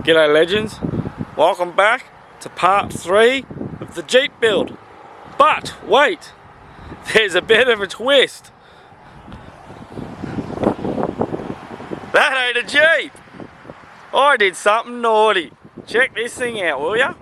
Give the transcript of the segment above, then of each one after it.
G'day legends, welcome back to part 3 of the Jeep build. But wait, there's a bit of a twist. That ain't a Jeep. I did something naughty. Check this thing out, will ya?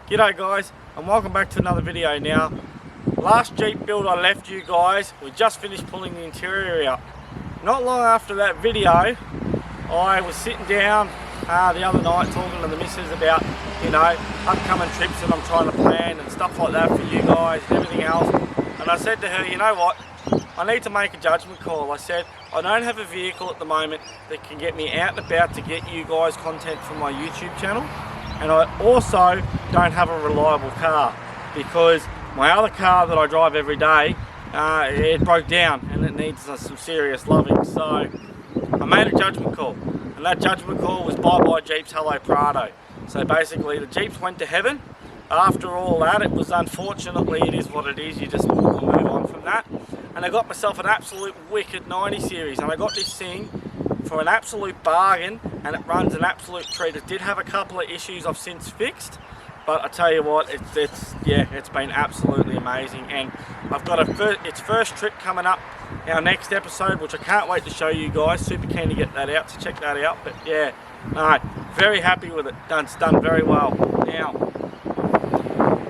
G'day guys, and welcome back to another video now. Last Jeep build I left you guys, we just finished pulling the interior out. Not long after that video, I was sitting down the other night talking to the missus about, you know, upcoming trips that I'm trying to plan and stuff like that for you guys and everything else. And I said to her, you know what, I need to make a judgment call. I said, I don't have a vehicle at the moment that can get me out and about to get you guys content from my YouTube channel. And I also don't have a reliable car because my other car that I drive every day, it broke down and it needs some serious loving. So I made a judgment call, and that judgment call was bye-bye Jeeps, hello Prado. So basically the Jeeps went to heaven. After all that, it was unfortunately, it is what it is, you just move on from that. And I got myself an absolute wicked 90 series, and I got this thing for an absolute bargain, and it runs an absolute treat. It did have a couple of issues I've since fixed, but I tell you what, it's been absolutely amazing. And I've got its first trip coming up, our next episode, which I can't wait to show you guys. Super keen to get that out, so check that out. But yeah, no, very happy with it. It's done very well. Now,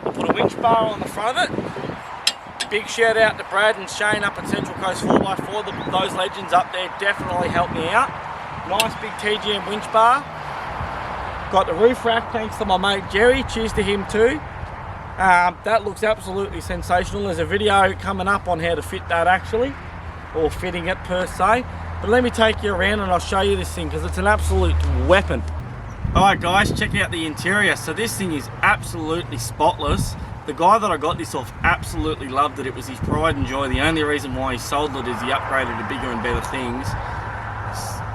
I put a winch bar on the front of it. Big shout out to Brad and Shane up at Central Coast 4x4, those legends up there definitely helped me out. Nice big TGM winch bar. Got the roof rack thanks to my mate Jerry, cheers to him too. That looks absolutely sensational. There's a video coming up on how to fit that actually, or fitting it per se. But let me take you around and I'll show you this thing because it's an absolute weapon. Alright guys, check out the interior. So this thing is absolutely spotless. The guy that I got this off absolutely loved it. It was his pride and joy. The only reason why he sold it is he upgraded to bigger and better things.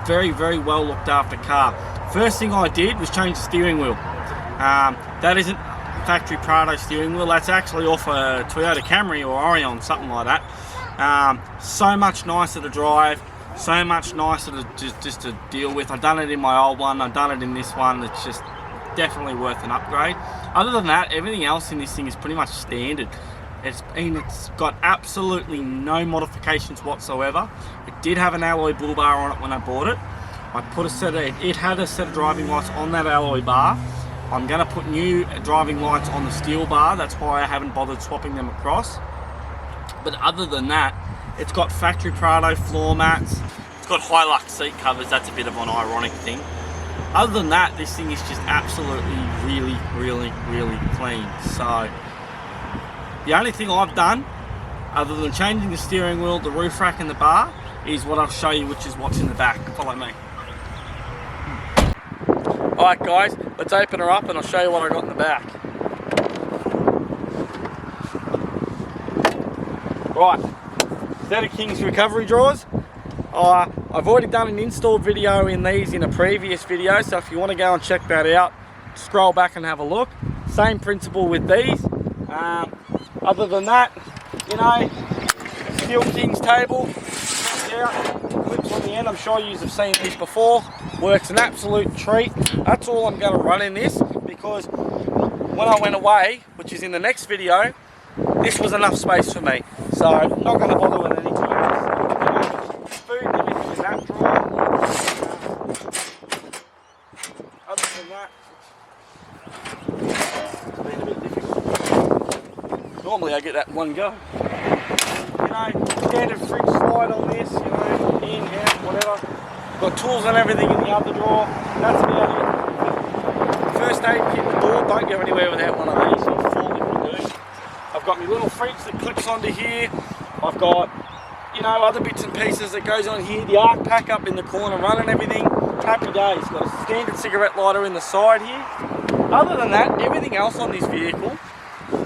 Very, very well looked after car. First thing I did was change the steering wheel. That isn't factory Prado steering wheel. That's actually off a Toyota Camry or Orion, something like that. So much nicer to drive. So much nicer to just to deal with. I've done it in my old one. I've done it in this one. It's just definitely worth an upgrade. Other than that, everything else in this thing is pretty much standard. It's got absolutely no modifications whatsoever. It did have an alloy bull bar on it when I bought it. I put it had a set of driving lights on that alloy bar. I'm going to put new driving lights on the steel bar. That's why I haven't bothered swapping them across. But other than that, it's got factory Prado floor mats. It's got Hilux seat covers. That's a bit of an ironic thing. Other than that, this thing is just absolutely really, really, really clean. So the only thing I've done, other than changing the steering wheel, the roof rack and the bar, is what I'll show you, which is what's in the back. Follow me. Alright guys, let's open her up and I'll show you what I got in the back. Right, set of King's recovery drawers. I've already done an install video in these in a previous video, so if you want to go and check that out, scroll back and have a look. Same principle with these. Other than that, you know, Steel King's table, out, clips on the end. I'm sure you have seen these before. works an absolute treat. That's all I'm going to run in this, because when I went away, which is in the next video, this was enough space for me. So I'm not going to bother with any tools. Food and everything in that drawer. Other than that, it's been a bit difficult. Normally I get that in one go. You know, standard fridge slide on this, you know, in, out, whatever. Got tools and everything in the other drawer. That's about it. First aid kit in the door. Don't go anywhere without one of these. You'll fall if you do. I've got my little fridge that clips onto here. I've got, you know, other bits and pieces that goes on here. The arc pack up in the corner running everything. Happy days. Got a standard cigarette lighter in the side here. Other than that, everything else on this vehicle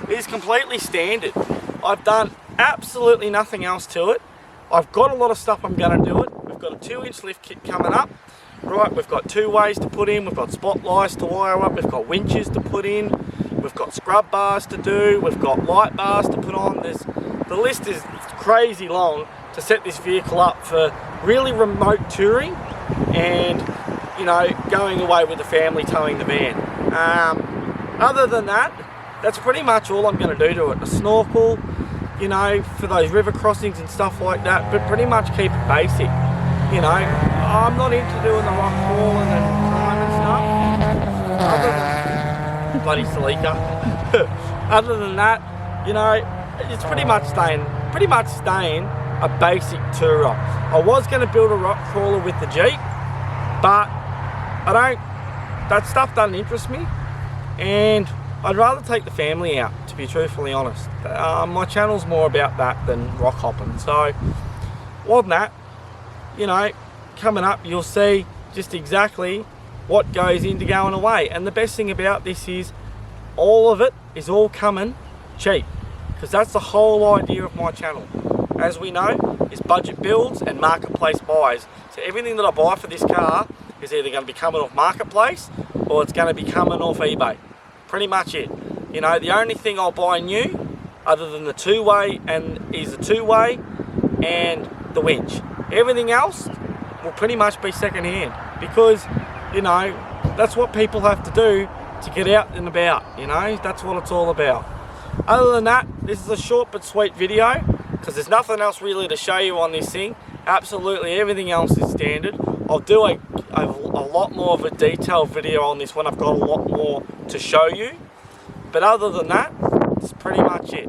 is completely standard. I've done absolutely nothing else to it. I've got a lot of stuff I'm going to do it. We've got a 2-inch lift kit coming up. Right, we've got 2 ways to put in. We've got spotlights to wire up. We've got winches to put in. We've got scrub bars to do. We've got light bars to put on. The list is crazy long to set this vehicle up for really remote touring and, you know, going away with the family towing the van. Other than that, that's pretty much all I'm going to do to it. A snorkel, you know, for those river crossings and stuff like that, but pretty much keep it basic. You know, I'm not into doing the rock crawling and climbing stuff. Other than bloody Celica. Other than that, you know, it's pretty much staying a basic tourer. I was going to build a rock crawler with the Jeep, but that stuff doesn't interest me, and I'd rather take the family out, to be truthfully honest. My channel's more about that than rock hopping. So, more than that, you know, coming up you'll see just exactly what goes into going away. And the best thing about this is all of it is all coming cheap, because that's the whole idea of my channel. As we know, is budget builds and marketplace buys. So everything that I buy for this car is either going to be coming off marketplace or it's going to be coming off eBay. Pretty much it. You know, the only thing I'll buy new, other than the two-way, is the two-way and the winch. Everything else will pretty much be second-hand, because, you know, that's what people have to do to get out and about. You know, that's what it's all about. Other than that, this is a short but sweet video, because there's nothing else really to show you on this thing. Absolutely everything else is standard. I'll do a lot more of a detailed video on this when I've got a lot more to show you. But other than that, it's pretty much it.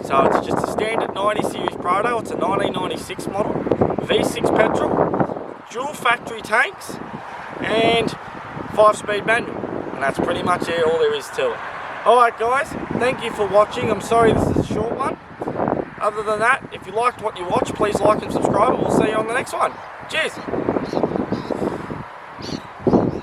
So it's just a standard 90 series Prado. It's a 1996 model, V6 petrol, dual factory tanks, and 5-speed manual. And that's pretty much it, all there is to it. Alright guys, thank you for watching. I'm sorry this is a short one. Other than that, if you liked what you watched, please like and subscribe, and we'll see you on the next one. Cheers!